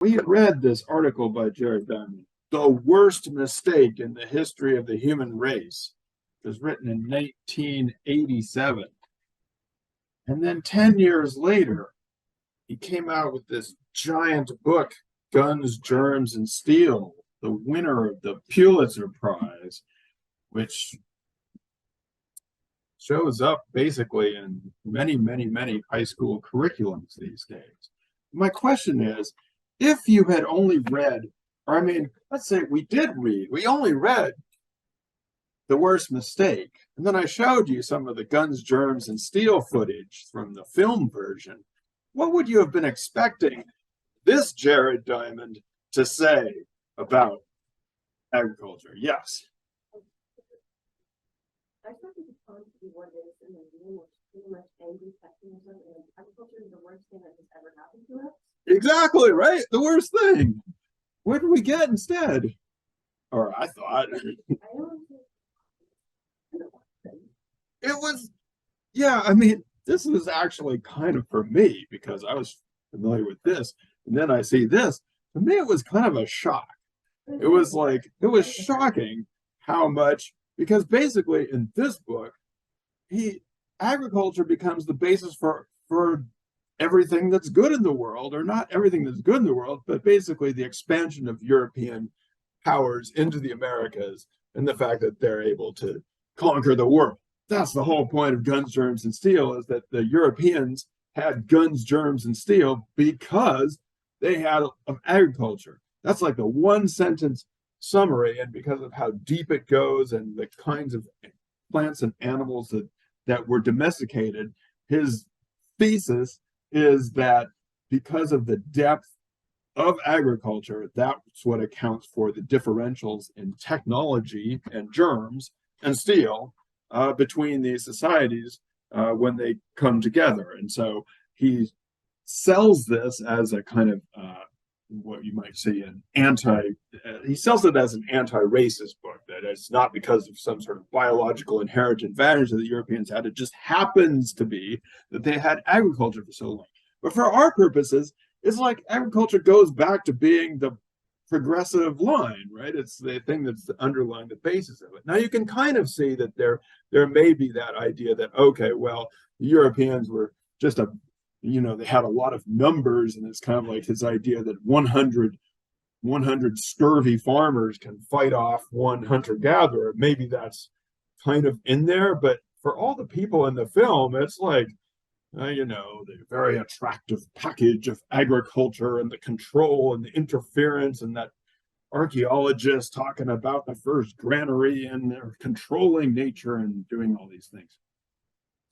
We read this article by Jared Diamond, The Worst Mistake in the History of the Human Race. It was written in 1987. And then 10 years later, he came out with this giant book, Guns, Germs, and Steel, the winner of the Pulitzer Prize, which shows up basically in many, many, many high school curriculums these days. My question is, if you had only read, or I mean, let's say we only read The Worst Mistake, and then I showed you some of the Guns, Germs, and Steel footage from the film version, what would you have been expecting this Jared Diamond to say about agriculture? Yes. I started to come to be what it is, and then being pretty much angry pessimism, and agriculture is the worst thing that has ever happened to us. Exactly, right? The worst thing. What did we get instead? Or I thought. It was, yeah, I mean, this was actually kind of for me because I was familiar with this. And then I see this. For me, it was kind of a shock. It was like, it was shocking how much, because basically in this book, agriculture becomes the basis for everything that's good in the world, or not everything that's good in the world, but basically the expansion of European powers into the Americas and the fact that they're able to conquer the world. That's the whole point of Guns, Germs, and Steel, is that the Europeans had guns, germs, and steel because they had agriculture. That's like the one sentence summary, and because of how deep it goes and the kinds of plants and animals that were domesticated, his thesis is that because of the depth of agriculture, that's what accounts for the differentials in technology and germs and steel between these societies when they come together. And so he sells this as a kind of what you might say he sells it as an anti-racist book, that it's not because of some sort of biological inherent advantage that the Europeans had. It just happens to be that they had agriculture for so long. But for our purposes, it's like agriculture goes back to being the progressive line, right? It's the thing that's underlying the basis of it. Now you can kind of see that there may be that idea that, okay, well, the Europeans were just they had a lot of numbers, and it's kind of like his idea that 100 scurvy farmers can fight off one hunter-gatherer. Maybe that's kind of in there, but for all the people in the film, it's like, the very attractive package of agriculture and the control and the interference, and that archaeologists talking about the first granary and they're controlling nature and doing all these things.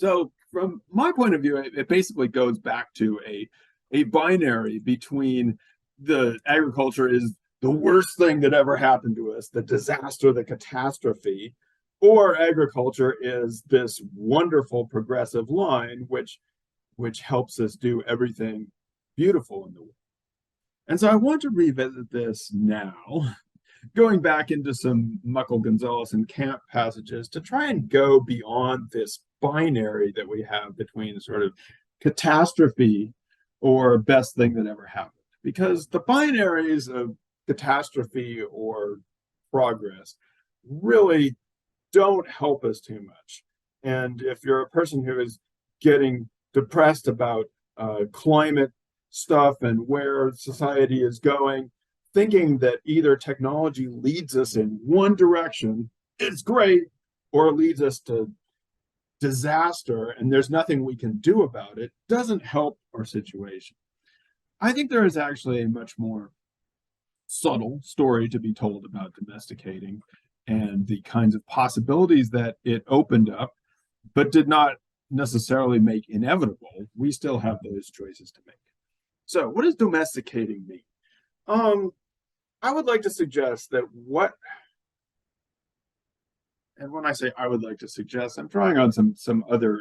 So from my point of view, it basically goes back to a binary between the agriculture is the worst thing that ever happened to us, the disaster, the catastrophe, or agriculture is this wonderful progressive line which helps us do everything beautiful in the world. And so I want to revisit this now, going back into some Muckle, Gonzalez, and Camp passages to try and go beyond this binary that we have between sort of catastrophe or best thing that ever happened. Because the binaries of catastrophe or progress really don't help us too much. And if you're a person who is getting depressed about climate stuff and where society is going, thinking that either technology leads us in one direction, it's great, or leads us to disaster and there's nothing we can do about it, doesn't help our situation. I think there is actually a much more subtle story to be told about domesticating and the kinds of possibilities that it opened up, but did not necessarily make inevitable. We still have those choices to make. So what does domesticating mean? I would like to suggest that and when I say I would like to suggest, I'm drawing on some other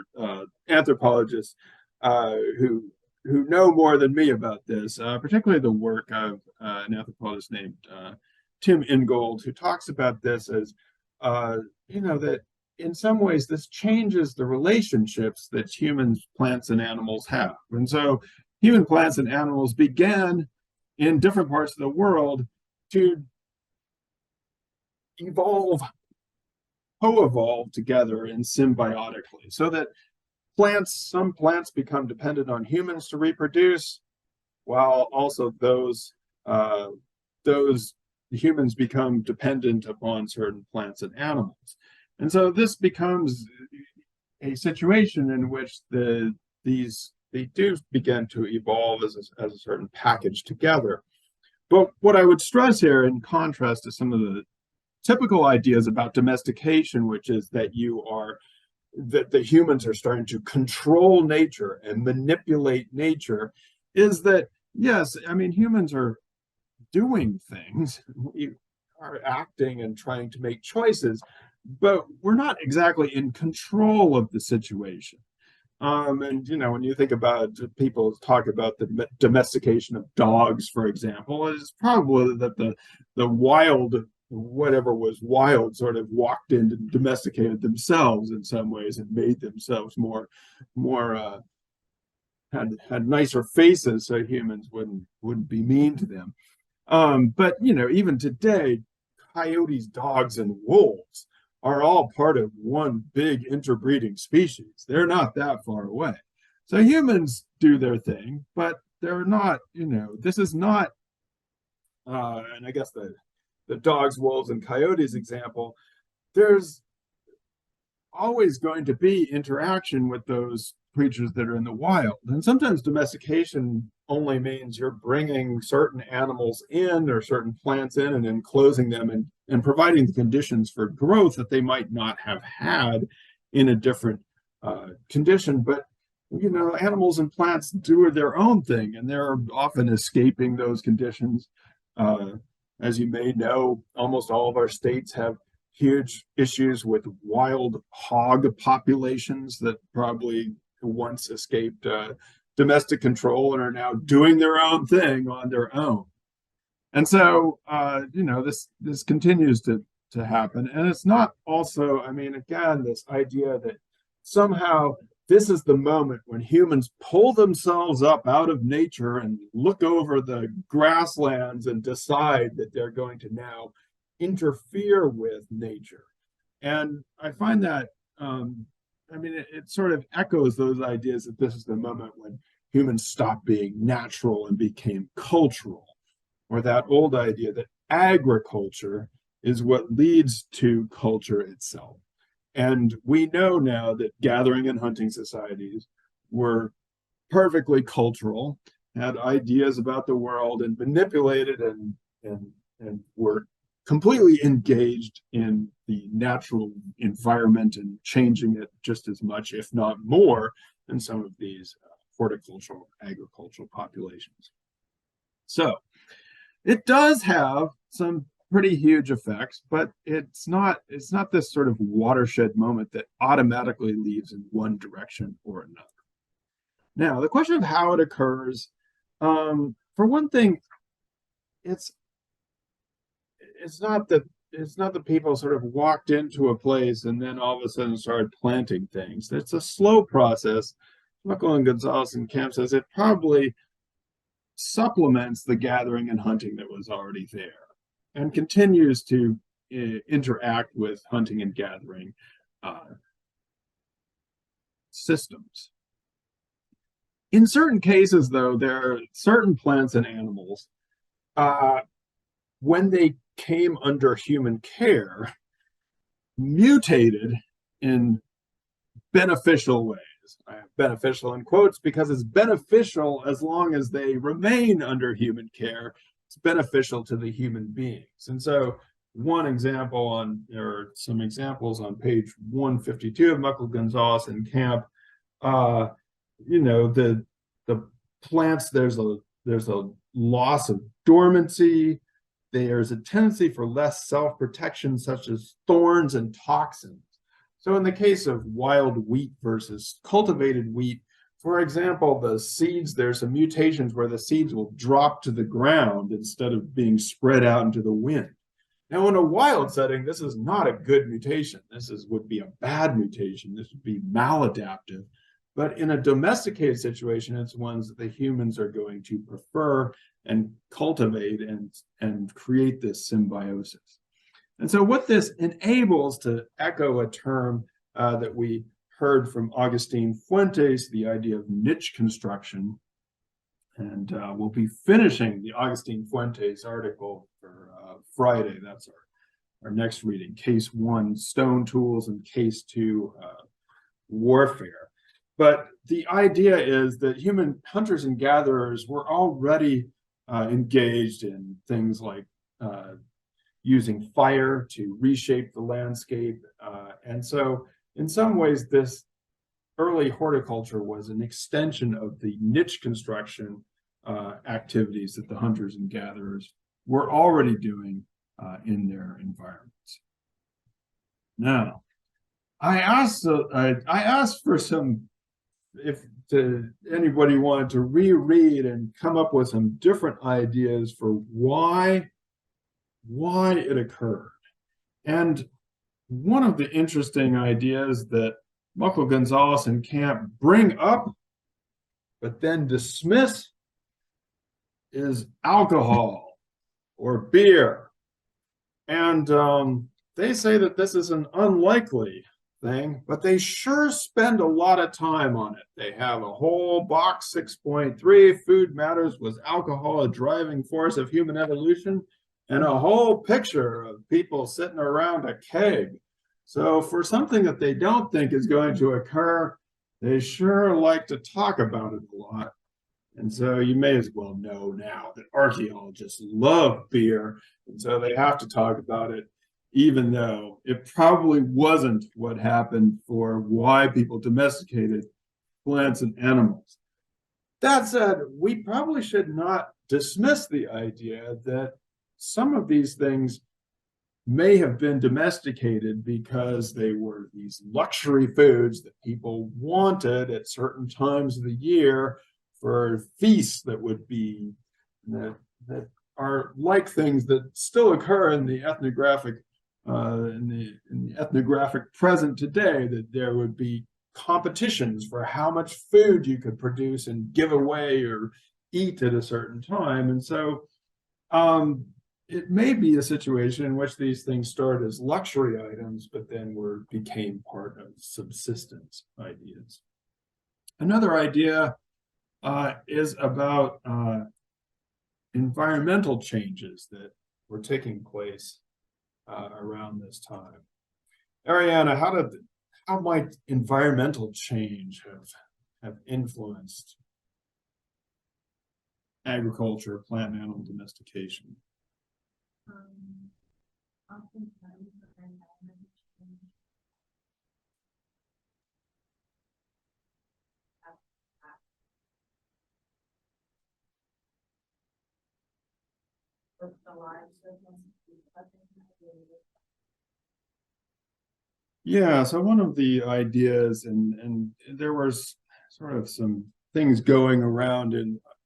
anthropologists who know more than me about this, particularly the work of an anthropologist named Tim Ingold, who talks about this as, that in some ways this changes the relationships that humans, plants, and animals have. And so human, plants, and animals began in different parts of the world to evolve, co-evolve together and symbiotically, so that some plants become dependent on humans to reproduce, while also those humans become dependent upon certain plants and animals. And so this becomes a situation in which they do begin to evolve as a certain package together. But what I would stress here, in contrast to some of the typical ideas about domestication, which is that the humans are starting to control nature and manipulate nature, is that yes, I mean, humans are doing things, we are acting and trying to make choices, but we're not exactly in control of the situation. And when you think about, people talk about the domestication of dogs, for example, it's probably that the wild, whatever was wild, sort of walked in and domesticated themselves in some ways and made themselves more had nicer faces, so humans wouldn't be mean to them. But even today, coyotes, dogs, and wolves are all part of one big interbreeding species. They're not that far away. So humans do their thing, but they're not, this is not, and I guess the dogs, wolves, and coyotes example, there's always going to be interaction with those creatures that are in the wild. And sometimes domestication only means you're bringing certain animals in or certain plants in and enclosing them and providing the conditions for growth that they might not have had in a different condition. But animals and plants do their own thing, and they're often escaping those conditions. As you may know, almost all of our states have huge issues with wild hog populations that probably once escaped domestic control and are now doing their own thing on their own. And so, this continues to happen. And it's not also, I mean, again, this idea that somehow this is the moment when humans pull themselves up out of nature and look over the grasslands and decide that they're going to now interfere with nature. And I find that, it sort of echoes those ideas that this is the moment when humans stopped being natural and became cultural, or that old idea that agriculture is what leads to culture itself. And we know now that gathering and hunting societies were perfectly cultural, had ideas about the world, and manipulated and were completely engaged in the natural environment and changing it just as much, if not more, than some of these horticultural, agricultural populations. So it does have some pretty huge effects, but it's not this sort of watershed moment that automatically leads in one direction or another. Now, the question of how it occurs, for one thing, it's not that people sort of walked into a place and then all of a sudden started planting things. It's a slow process. Buckle and Gonzalez and Camp says it probably supplements the gathering and hunting that was already there and continues to interact with hunting and gathering systems. In certain cases, though, there are certain plants and animals, when they came under human care, mutated in beneficial ways. I have beneficial in quotes because it's beneficial as long as they remain under human care. It's beneficial to the human beings. And so there are some examples on page 152 of Muckle, Gonzalez, and Camp. The plants, there's a loss of dormancy. There's a tendency for less self-protection, such as thorns and toxins. So in the case of wild wheat versus cultivated wheat, for example, the seeds, there's some mutations where the seeds will drop to the ground instead of being spread out into the wind. Now, in a wild setting, this is not a good mutation. Would be a bad mutation. This would be maladaptive. But in a domesticated situation, it's ones that the humans are going to prefer and cultivate and create this symbiosis. And so what this enables, to echo a term that we heard from Agustín Fuentes, the idea of niche construction. And we'll be finishing the Agustín Fuentes article for Friday. That's our next reading, Case 1, Stone Tools, and Case 2, Warfare. But the idea is that human hunters and gatherers were already engaged in things like using fire to reshape the landscape. And so in some ways, this early horticulture was an extension of the niche construction activities that the hunters and gatherers were already doing in their environments. Now, I asked for some, if anybody wanted to reread and come up with some different ideas for why it occurred. And one of the interesting ideas that Michael Gonzalez and Camp bring up, but then dismiss, is alcohol or beer. And they say that this is an unlikely thing, but they sure spend a lot of time on it. They have a whole box 6.3, Food Matters, Was Alcohol a Driving Force of Human Evolution? And a whole picture of people sitting around a keg. So for something that they don't think is going to occur, they sure like to talk about it a lot. And so you may as well know now that archaeologists love beer, and so they have to talk about it, even though it probably wasn't what happened for why people domesticated plants and animals. That said, we probably should not dismiss the idea that some of these things may have been domesticated because they were these luxury foods that people wanted at certain times of the year for feasts that would be that are like things that still occur in the ethnographic present today, that there would be competitions for how much food you could produce and give away or eat at a certain time. And so it may be a situation in which these things start as luxury items, but then became part of subsistence ideas. Another idea is about environmental changes that were taking place around this time. Ariana, how might environmental change have influenced agriculture, plant and animal domestication? Oftentimes, the environment change with the lives of Yeah, so one of the ideas, and there was sort of some things going around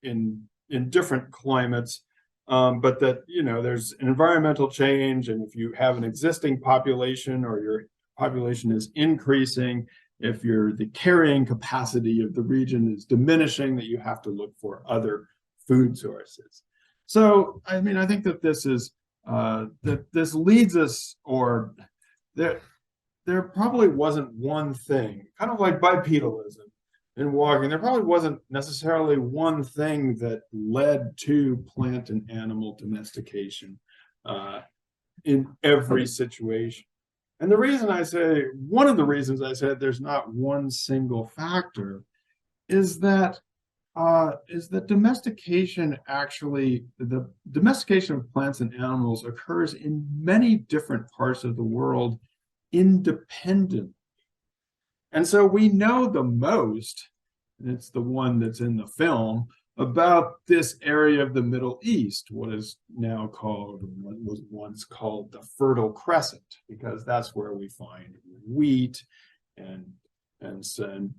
in different climates, but that, there's an environmental change, and if you have an existing population or your population is increasing, if the carrying capacity of the region is diminishing, that you have to look for other food sources. So, I think that this is that this leads us, or there probably wasn't one thing, kind of like bipedalism in walking. There probably wasn't necessarily one thing that led to plant and animal domestication in every situation. And one of the reasons I said there's not one single factor is that domestication the domestication of plants and animals occurs in many different parts of the world independently. And so we know the most, and it's the one that's in the film, about this area of the Middle East, what is now called, what was once called, the Fertile Crescent, because that's where we find wheat and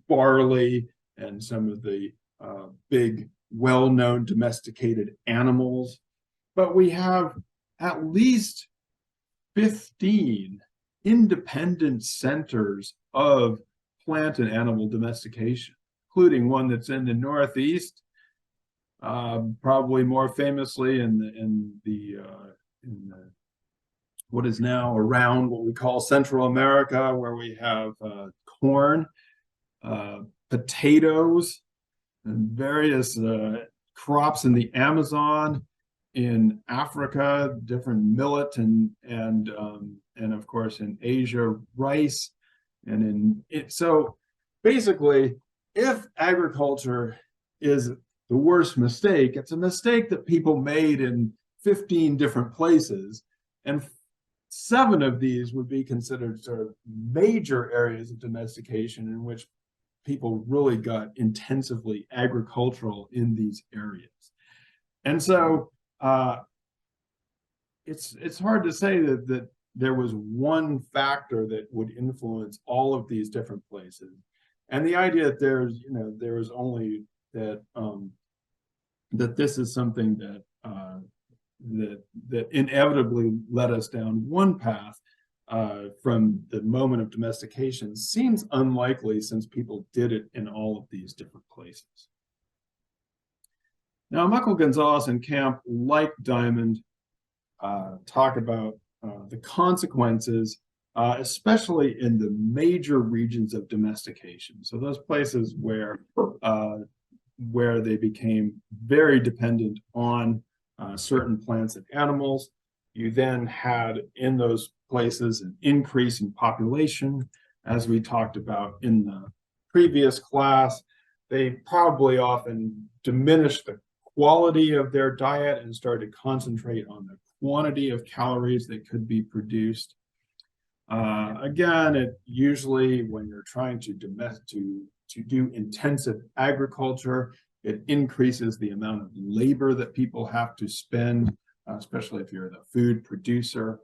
barley and some of the big, well-known domesticated animals. But we have at least 15 independent centers of plant and animal domestication. including one that's in the Northeast, probably more famously in the what is now around what we call Central America, where we have corn, potatoes, and various crops in the Amazon, in Africa, different millet, and of course in Asia, rice, and in it. So basically, if agriculture is the worst mistake, it's a mistake that people made in 15 different places, and 7 of these would be considered sort of major areas of domestication in which people really got intensively agricultural in these areas. And so it's hard to say that there was one factor that would influence all of these different places. And the idea that there is only that that this is something that that inevitably led us down one path from the moment of domestication seems unlikely, since people did it in all of these different places. Now, Michael Gonzalez and Camp, like Diamond, talk about the consequences, especially in the major regions of domestication. So those places where they became very dependent on certain plants and animals. You then had in those places an increase in population, as we talked about in the previous class. They probably often diminished the quality of their diet and started to concentrate on the quantity of calories that could be produced. Again, it usually, when you're trying to do intensive agriculture, it increases the amount of labor that people have to spend, especially if you're the food producer.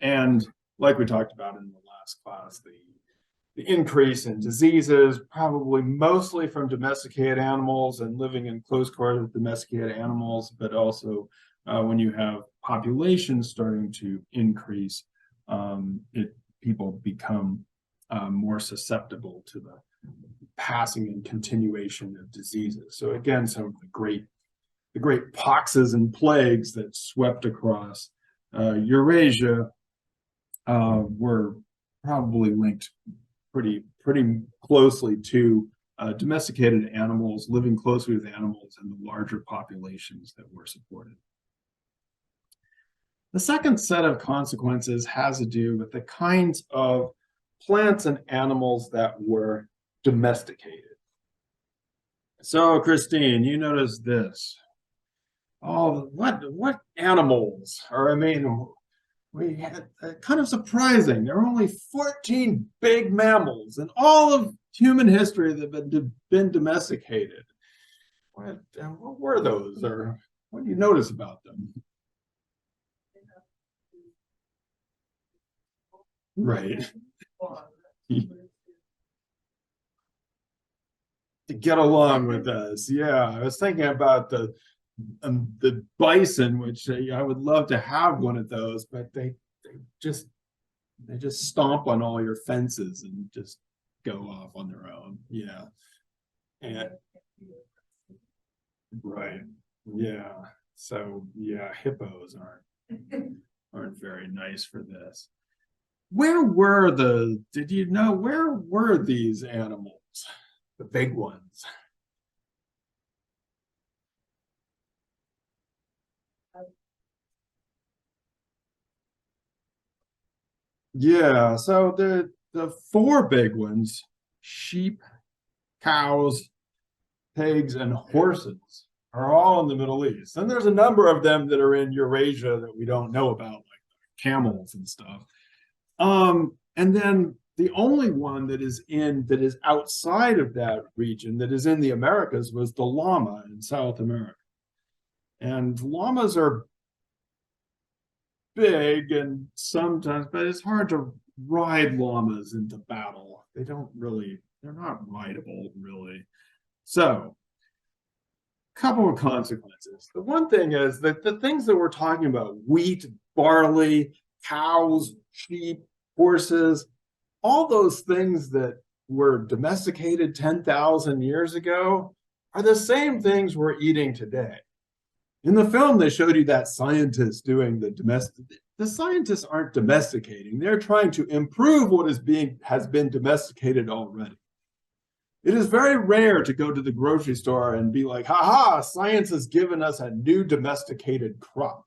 And like we talked about in the last class, the increase in diseases, probably mostly from domesticated animals and living in close quarters with domesticated animals, but also when you have populations starting to increase, people become more susceptible to the passing and continuation of diseases. So again, some of the great poxes and plagues that swept across Eurasia were probably linked pretty closely to domesticated animals, living closely with animals, and the larger populations that were supported. The second set of consequences has to do with the kinds of plants and animals that were domesticated. So, Christine, you notice this. Oh, what animals? Or I mean, we had kind of surprising. There are only 14 big mammals in all of human history that have been domesticated. What were those, or what do you notice about them? Right. To get along with us. Yeah, I was thinking about the bison, which I would love to have one of those, but they just stomp on all your fences and just go off on their own. Yeah. And right. Yeah. So yeah, hippos aren't very nice for this. Did you know, where were these animals? The big ones. Yeah, so the 4 big ones, sheep, cows, pigs, and horses, are all in the Middle East. And there's a number of them that are in Eurasia that we don't know about, like camels and stuff. And then the only one that is outside of that region, that is in the Americas, was the llama in South America. And llamas are big and sometimes, but it's hard to ride llamas into battle. They're not rideable, really. So, couple of consequences. The one thing is that the things that we're talking about, wheat, barley, cows, sheep, horses, all those things that were domesticated 10,000 years ago are the same things we're eating today. In the film, they showed you that scientists doing the scientists aren't domesticating. They're trying to improve what has been domesticated already. It is very rare to go to the grocery store and be like, ha, science has given us a new domesticated crop.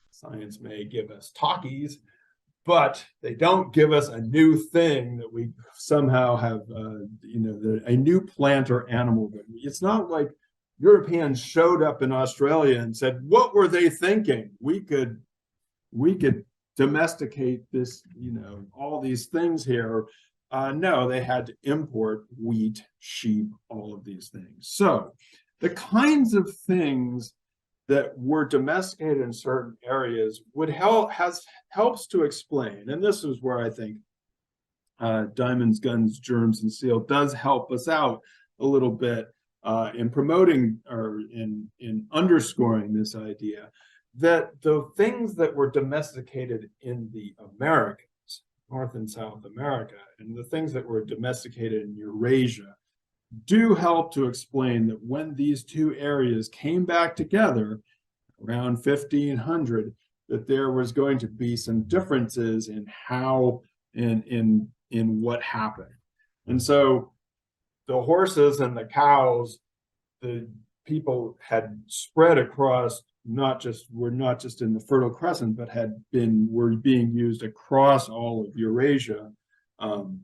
Science may give us Takis, but they don't give us a new thing that we somehow have, a new plant or animal. It's not like Europeans showed up in Australia and said, what were they thinking? We could domesticate this, all these things here. No, they had to import wheat, sheep, all of these things. So the kinds of things that were domesticated in certain areas helps to explain, and this is where I think Diamonds, Guns, Germs, and Seal does help us out a little bit in promoting or in underscoring this idea that the things that were domesticated in the Americas, North and South America, and the things that were domesticated in Eurasia do help to explain that when these two areas came back together around 1500, that there was going to be some differences in how in what happened. And so the horses and the cows, the people had spread across, were not just in the Fertile Crescent, but were being used across all of Eurasia from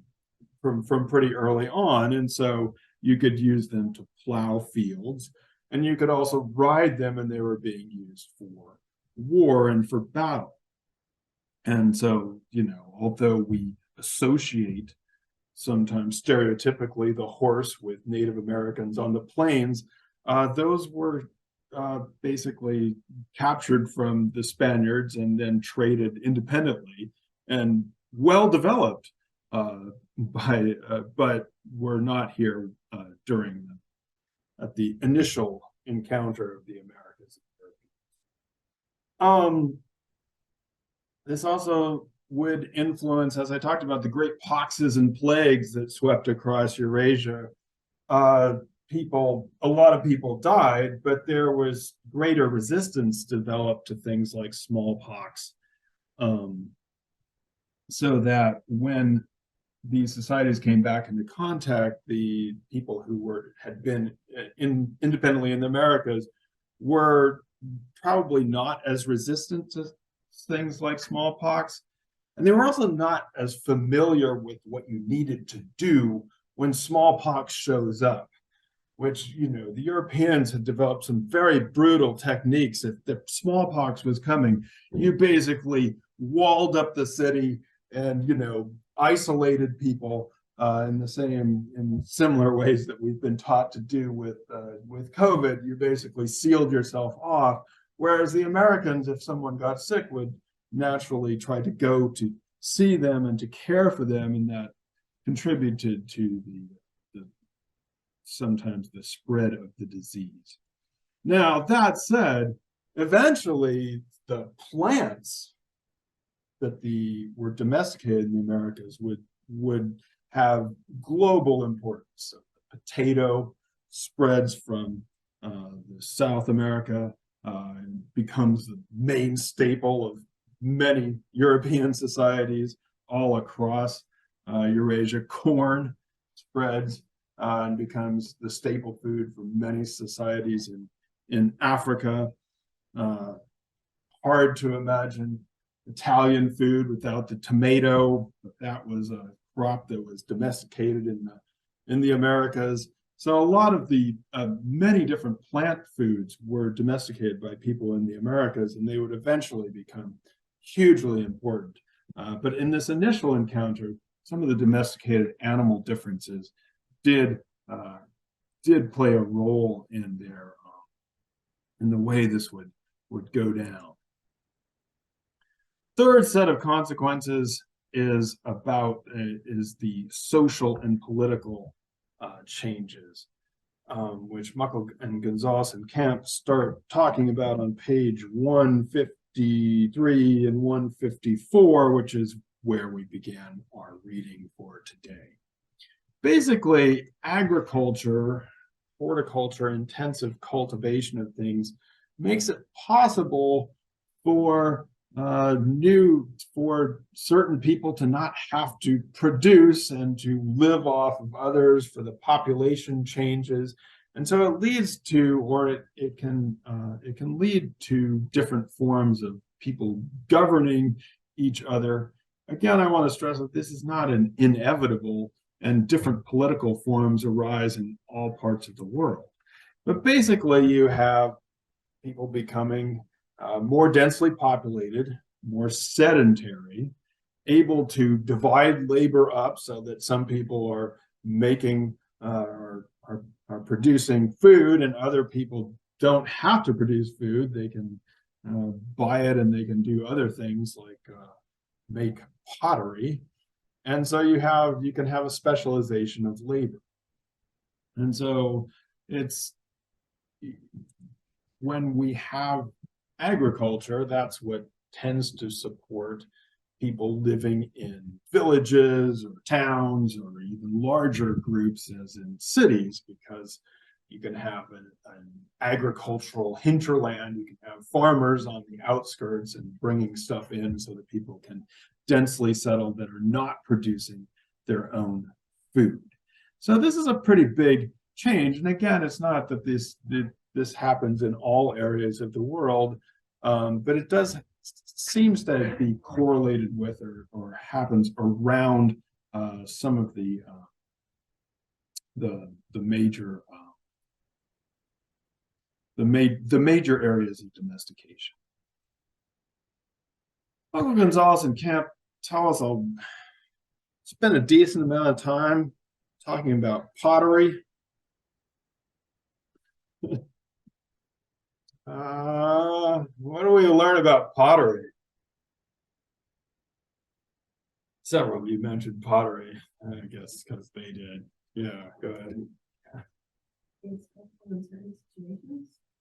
pretty early on. And so you could use them to plow fields, and you could also ride them, and they were being used for war and for battle. And so, although we associate sometimes stereotypically the horse with Native Americans on the plains, those were basically captured from the Spaniards and then traded independently and well developed but were not here at the initial encounter of the Americas. This also would influence, as I talked about, the great poxes and plagues that swept across Eurasia. A lot of people died, but there was greater resistance developed to things like smallpox. So that when these societies came back into contact, the people who had been independently in the Americas were probably not as resistant to things like smallpox. And they were also not as familiar with what you needed to do when smallpox shows up, which, the Europeans had developed some very brutal techniques. If the smallpox was coming, you basically walled up the city and, isolated people in similar ways that we've been taught to do with COVID. You basically sealed yourself off, whereas the Americans, if someone got sick, would naturally try to go to see them and to care for them, and that contributed to sometimes the spread of the disease. Now, that said, eventually the plants that were domesticated in the Americas would have global importance. So the potato spreads from South America and becomes the main staple of many European societies all across Eurasia. Corn spreads and becomes the staple food for many societies in Africa. Hard to imagine Italian food without the tomato, but that was a crop that was domesticated in the Americas. So a lot of the many different plant foods were domesticated by people in the Americas, and they would eventually become hugely important. But in this initial encounter, some of the domesticated animal differences did play a role in the way this would go down. Third set of consequences is the social and political changes, which Muckle and Gonzalez and Camp start talking about on page 153 and 154, which is where we began our reading for today. basically agriculture, horticulture, intensive cultivation of things makes it possible for for certain people to not have to produce and to live off of others, for the population changes. And so it leads to, or it can lead to different forms of people governing each other. Again, I want to stress that this is not an inevitable, and different political forms arise in all parts of the world. But basically, you have people becoming more densely populated, more sedentary, able to divide labor up so that some people are making are producing food, and other people don't have to produce food. They can buy it, and they can do other things like make pottery. And so you can have a specialization of labor. And so it's, when we have agriculture, that's what tends to support people living in villages or towns, or even larger groups as in cities, because you can have an agricultural hinterland. You can have farmers on the outskirts and bringing stuff in so that people can densely settle that are not producing their own food. So this is a pretty big change. And again, it's not that this happens in all areas of the world, but it seems to be correlated with, or happens around some of the major areas of domestication. Uncle Gonzalez and Kemp tell us I'll spend a decent amount of time talking about pottery. What do we learn about pottery? Several of you mentioned pottery, I guess, because they did. Yeah, go ahead.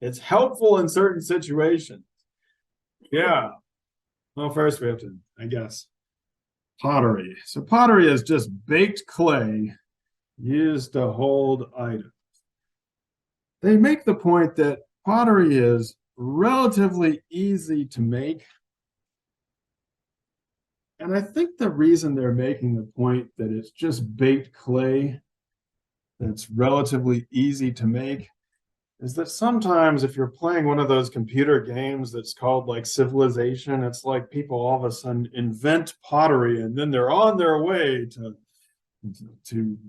It's helpful in certain situations. Yeah. Well, first we have to, I guess, pottery. So pottery is just baked clay used to hold items. They make the point that pottery is relatively easy to make. And I think the reason they're making the point that it's just baked clay that's relatively easy to make is that sometimes if you're playing one of those computer games that's called like Civilization, it's like people all of a sudden invent pottery and then they're on their way to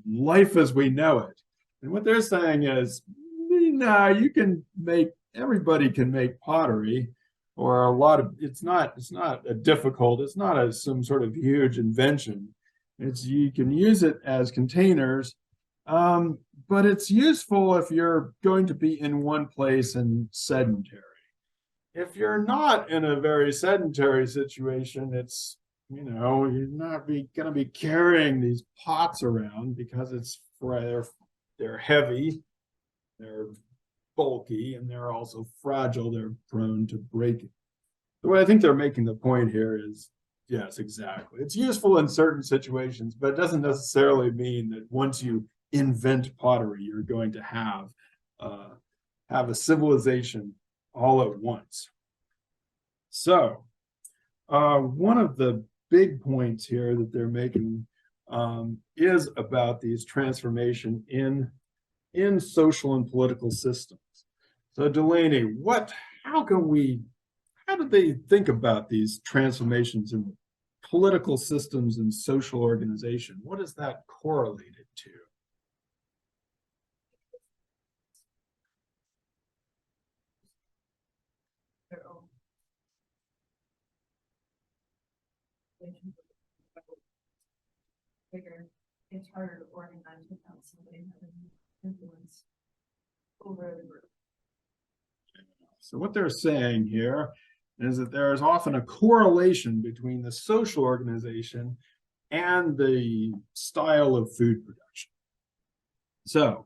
life as we know it. And what they're saying is, nah, everybody can make pottery, or it's not some sort of huge invention. You can use it as containers, but it's useful if you're going to be in one place and sedentary. If you're not in a very sedentary situation, it's, you're not going to be carrying these pots around, because they're heavy, they're bulky, and they're also fragile. They're prone to breaking. The way I think they're making the point here is, yes, exactly. It's useful in certain situations, but it doesn't necessarily mean that once you invent pottery, you're going to have a civilization all at once. So one of the big points here that they're making is about these transformation in social and political systems. So Delaney, how do they think about these transformations in political systems and social organization? What is that correlated to? It's harder to organize without somebody having influence over the group. So what they're saying here is that there is often a correlation between the social organization and the style of food production. So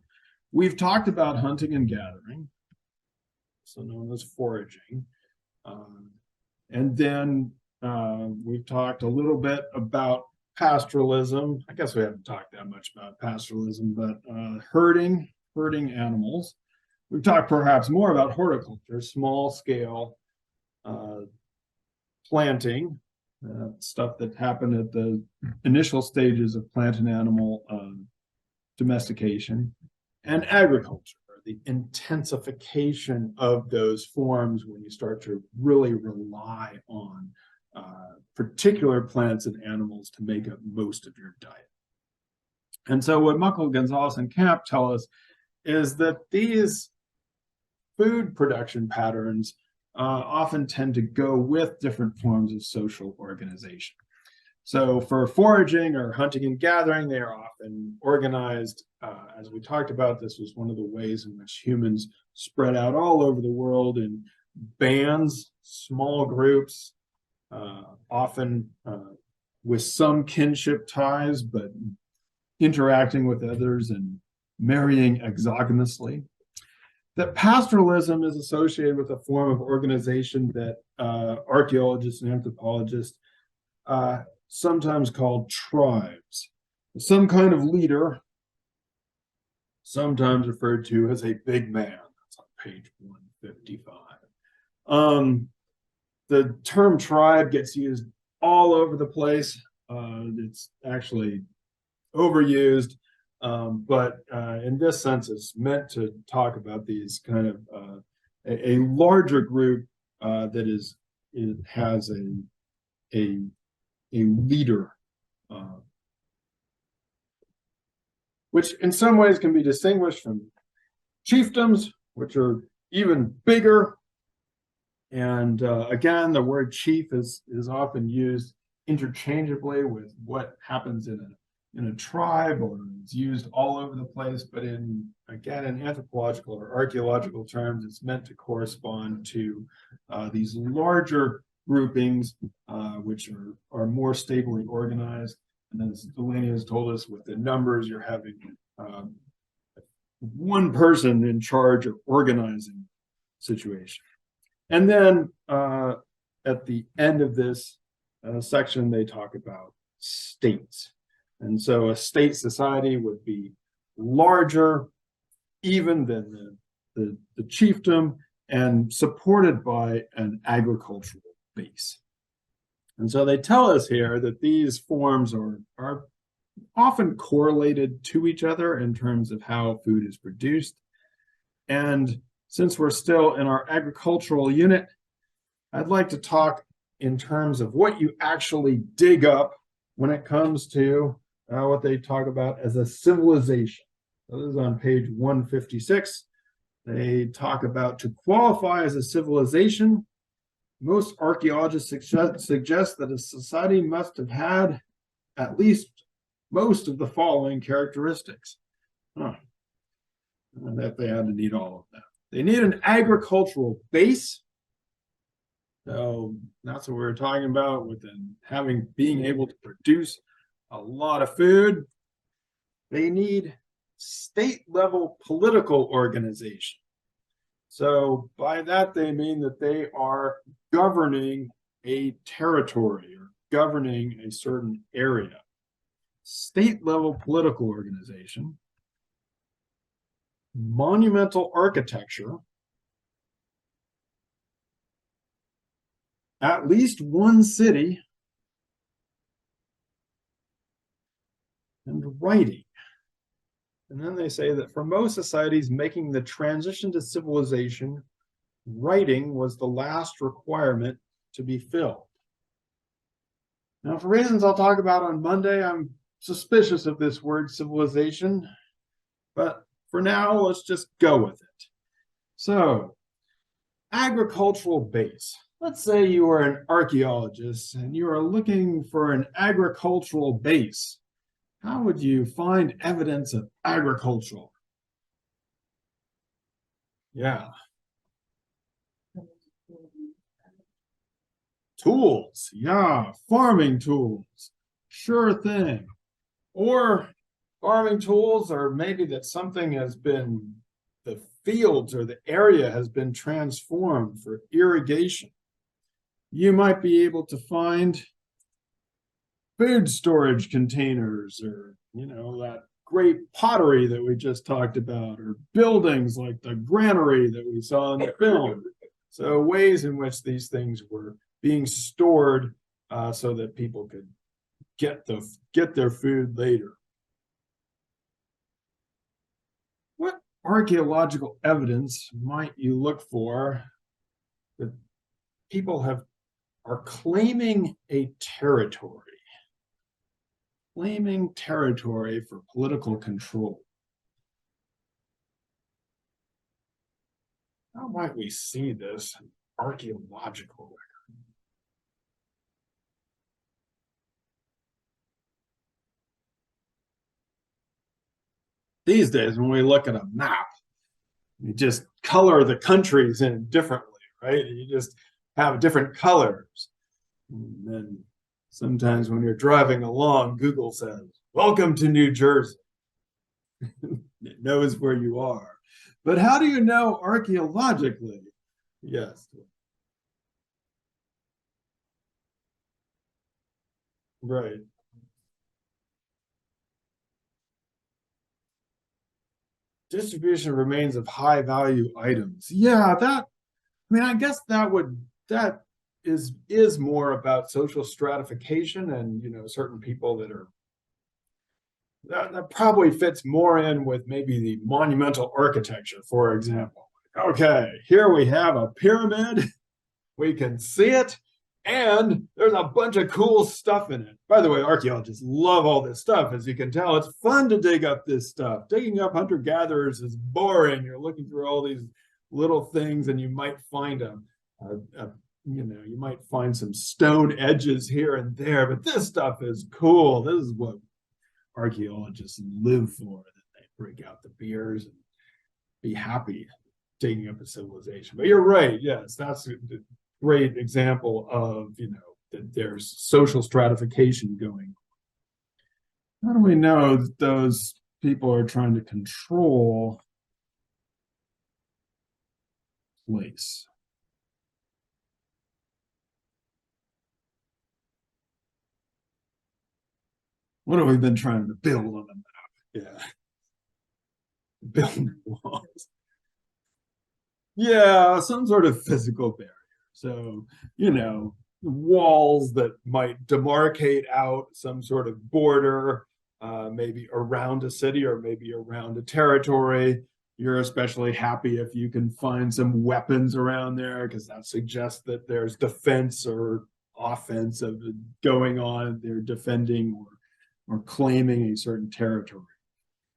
we've talked about hunting and gathering, so known as foraging. And then we've talked a little bit about pastoralism. I guess we haven't talked that much about pastoralism, but herding animals. We've talked perhaps more about horticulture, small scale planting, stuff that happened at the initial stages of plant and animal domestication, and agriculture, the intensification of those forms when you start to really rely on particular plants and animals to make up most of your diet. And so what Muckle, Gonzalez, and Camp tell us is that these food production patterns often tend to go with different forms of social organization. So for foraging or hunting and gathering, they are often organized. As we talked about, this was one of the ways in which humans spread out all over the world in bands, small groups, often with some kinship ties, but interacting with others and marrying exogenously. That pastoralism is associated with a form of organization that archaeologists and anthropologists sometimes called tribes. Some kind of leader, sometimes referred to as a big man. That's on page 155. The term tribe gets used all over the place. It's actually overused, but in this sense, it's meant to talk about these kind of a larger group that has a leader, which in some ways can be distinguished from chiefdoms, which are even bigger. And again, the word chief is often used interchangeably with what happens in a tribe, or it's used all over the place. But in anthropological or archaeological terms, it's meant to correspond to these larger groupings, which are more stably organized. And as Delaney has told us, with the numbers, you're having one person in charge of organizing situation. And then at the end of this section, they talk about states. And so a state society would be larger even than the chiefdom and supported by an agricultural base. And so they tell us here that these forms are often correlated to each other in terms of how food is produced. And since we're still in our agricultural unit, I'd like to talk in terms of what you actually dig up when it comes to what they talk about as a civilization. So this is on page 156. They talk about, to qualify as a civilization, most archaeologists suggest that a society must have had at least most of the following characteristics. And that they had to need all of them. They need an agricultural base. So that's what we were talking about with being able to produce a lot of food. They need state-level political organization. So by that, they mean that they are governing a territory or governing a certain area. State-level political organization. Monumental architecture. At least one city. And writing. And then they say that for most societies making the transition to civilization, writing was the last requirement to be filled. Now, for reasons I'll talk about on Monday, I'm suspicious of this word civilization, but for now, let's just go with it. So, agricultural base. Let's say you are an archaeologist and you are looking for an agricultural base. How would you find evidence of agriculture? Yeah. Tools. Yeah, farming tools. Sure thing. Or farming tools, or maybe that something has been, the fields or the area has been transformed for irrigation. You might be able to find food storage containers, or, that great pottery that we just talked about, or buildings like the granary that we saw in the film. So ways in which these things were being stored so that people could get their food later. What archaeological evidence might you look for that people are claiming a territory? Claiming territory for political control. How might we see this in archaeological record? These days, when we look at a map, you just color the countries in differently, right? You just have different colors. And then sometimes when you're driving along, Google says, "Welcome to New Jersey." It knows where you are. But how do you know archaeologically? Yes. Right. Distribution remains of high value items. Yeah, I guess that is more about social stratification, and certain people that probably fits more in with maybe the monumental architecture, for example. Okay, here we have a pyramid. We can see it, and there's a bunch of cool stuff in it. By the way, archaeologists love all this stuff. As you can tell, it's fun to dig up this stuff. Digging up hunter-gatherers is boring. You're looking through all these little things, and you might find you might find some stone edges here and there, but this stuff is cool. This is what archaeologists live for, that they break out the beers and be happy digging up a civilization. But you're right, yes, that's a great example of that there's social stratification going on. How do we know that those people are trying to control place? What have we been trying to build on the map? Yeah. Building walls. Yeah, some sort of physical barrier. So, walls that might demarcate out some sort of border, maybe around a city or maybe around a territory. You're especially happy if you can find some weapons around there, because that suggests that there's defense or offense of going on. They're defending or claiming a certain territory.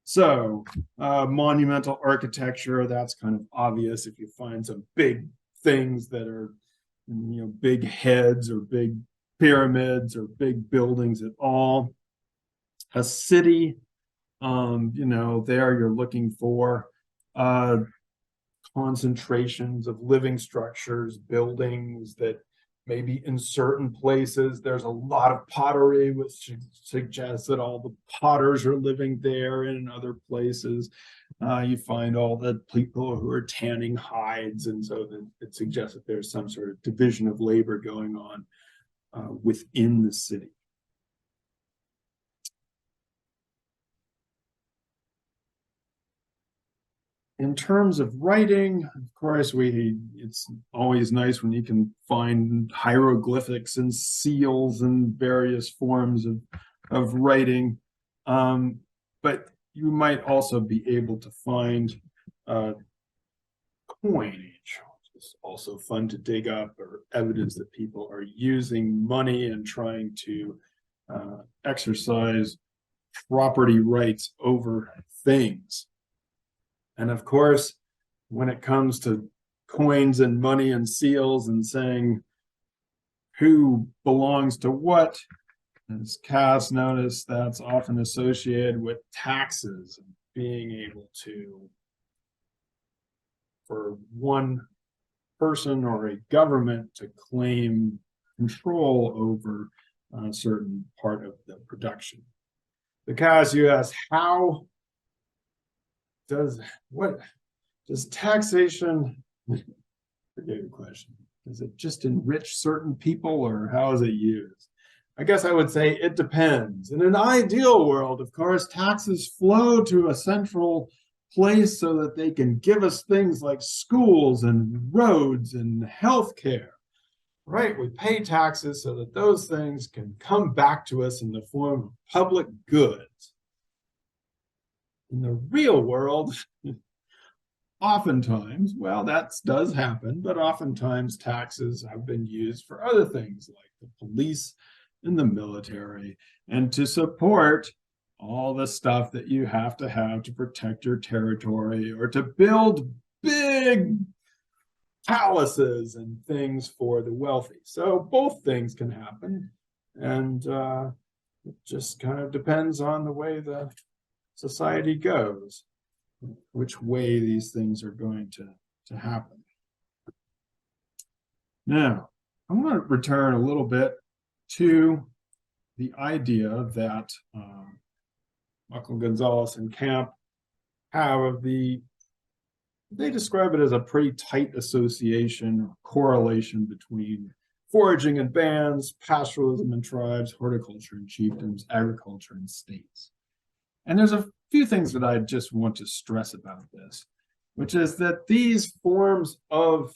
So monumental architecture, that's kind of obvious. If you find some big things that are, big heads or big pyramids or big buildings at all. A city, there you're looking for concentrations of living structures, buildings that maybe in certain places there's a lot of pottery, which suggests that all the potters are living there. And in other places you find all the people who are tanning hides, and so that it suggests that there's some sort of division of labor going on within the city. In terms of writing, of course, it's always nice when you can find hieroglyphics and seals and various forms of writing. But you might also be able to find coinage, which is also fun to dig up, or evidence that people are using money and trying to exercise property rights over things. And of course, when it comes to coins and money and seals and saying who belongs to what, as Cass noticed, that's often associated with taxes and being able to, for one person or a government to claim control over a certain part of the production. The Cass, you asked, how does taxation, forget your question, does it just enrich certain people, or how is it used? I guess I would say it depends. In an ideal world, of course, taxes flow to a central place so that they can give us things like schools and roads and healthcare. Right? We pay taxes so that those things can come back to us in the form of public goods. In the real world, oftentimes, well, that does happen, but oftentimes taxes have been used for other things like the police and the military, and to support all the stuff that you have to protect your territory, or to build big palaces and things for the wealthy. So both things can happen, and it just kind of depends on the way the society goes, which way these things are going to happen. Now, I want to return a little bit to the idea that Michael Gonzalez and Camp have of they describe it as a pretty tight association or correlation between foraging and bands, pastoralism and tribes, horticulture and chiefdoms, agriculture and states. And there's a few things that I just want to stress about this, which is that these forms of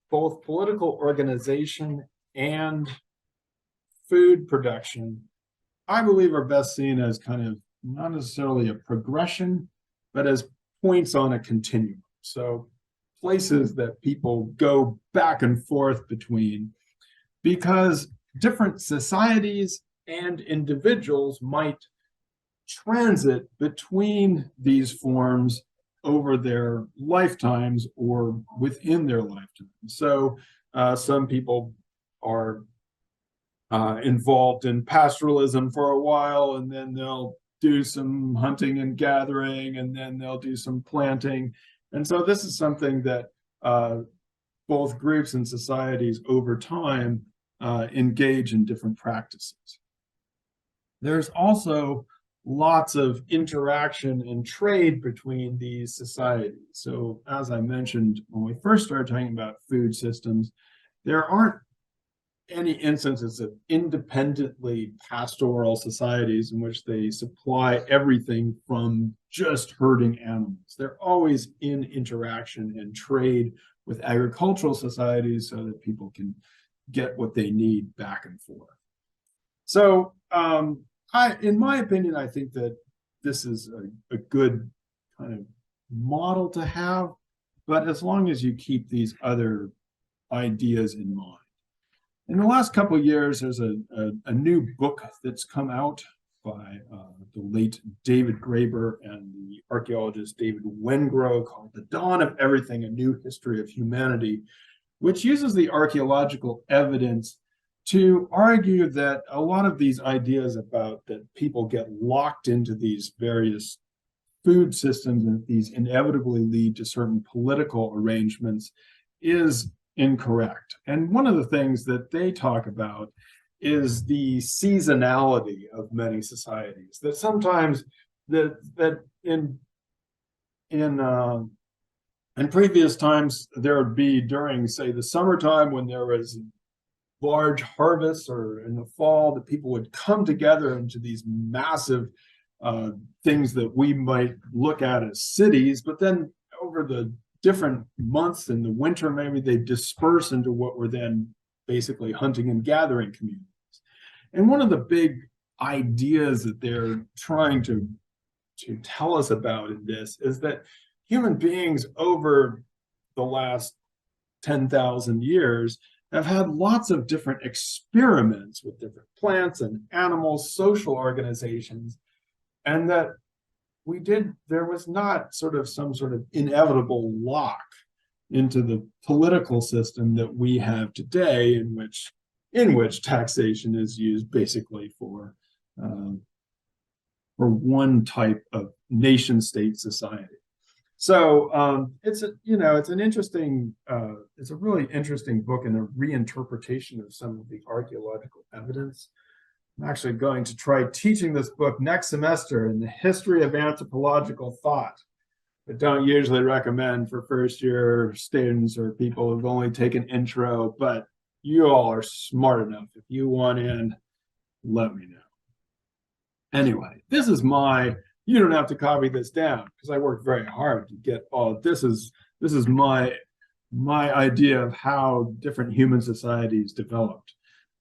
both political organization and food production, I believe, are best seen as kind of not necessarily a progression, but as points on a continuum. So places that people go back and forth between, because different societies and individuals might transit between these forms over their lifetimes or within their lifetime. So some people are involved in pastoralism for a while, and then they'll do some hunting and gathering, and then they'll do some planting. And so this is something that both groups and societies over time engage in different practices. There's also lots of interaction and trade between these societies. So as I mentioned, when we first started talking about food systems, there aren't any instances of independently pastoral societies in which they supply everything from just herding animals. They're always in interaction and trade with agricultural societies so that people can get what they need back and forth. So in my opinion, I think that this is a good kind of model to have, but as long as you keep these other ideas in mind. In the last couple of years, there's a new book that's come out by the late David Graeber and the archaeologist David Wengrow called The Dawn of Everything, A New History of Humanity, which uses the archaeological evidence to argue that a lot of these ideas about that people get locked into these various food systems and these inevitably lead to certain political arrangements is incorrect. And one of the things that they talk about is the seasonality of many societies, that sometimes that in previous times there would be during, say, the summertime when there was large harvests, or in the fall that people would come together into these massive things that we might look at as cities, but then over the different months in the winter, maybe they disperse into what were then basically hunting and gathering communities. And one of the big ideas that they're trying to tell us about in this is that human beings over the last 10,000 years have had lots of different experiments with different plants and animals, social organizations, and that there was not some sort of inevitable lock into the political system that we have today, in which taxation is used basically for one type of nation-state society. So it's a really interesting book and a reinterpretation of some of the archaeological evidence. I'm actually going to try teaching this book next semester in the history of anthropological thought. I don't usually recommend for first-year students or people who've only taken intro, but you all are smart enough. If you want in, let me know. Anyway, this is my, you don't have to copy this down because I worked very hard to get all, this is my idea of how different human societies developed.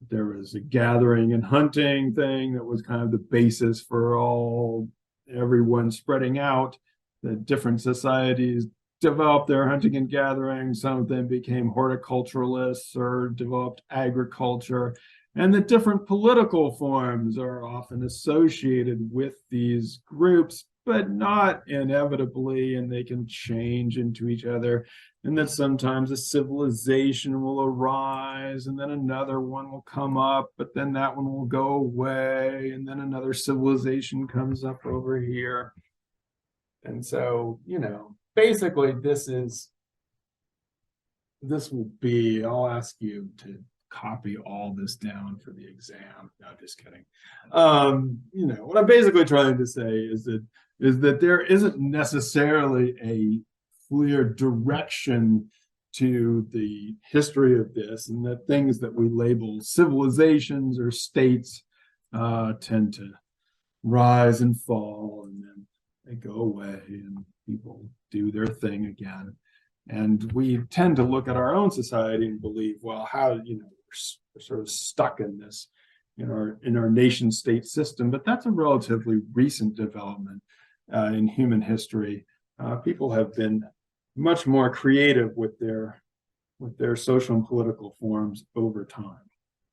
There was a gathering and hunting thing that was kind of the basis for everyone spreading out. The different societies developed their hunting and gathering. Some of them became horticulturalists or developed agriculture. And the different political forms are often associated with these groups, but not inevitably, and they can change into each other. And that sometimes a civilization will arise, and then another one will come up, but then that one will go away, and then another civilization comes up over here. And so, basically this will be, I'll ask you to copy all this down for the exam. No, just kidding. What I'm basically trying to say is that there isn't necessarily a clear direction to the history of this, and that things that we label civilizations or states tend to rise and fall, and then they go away and people do their thing again. And we tend to look at our own society and believe, well, how, we're sort of stuck in this, in our nation state system. But that's a relatively recent development in human history. People have been much more creative with their social and political forms over time.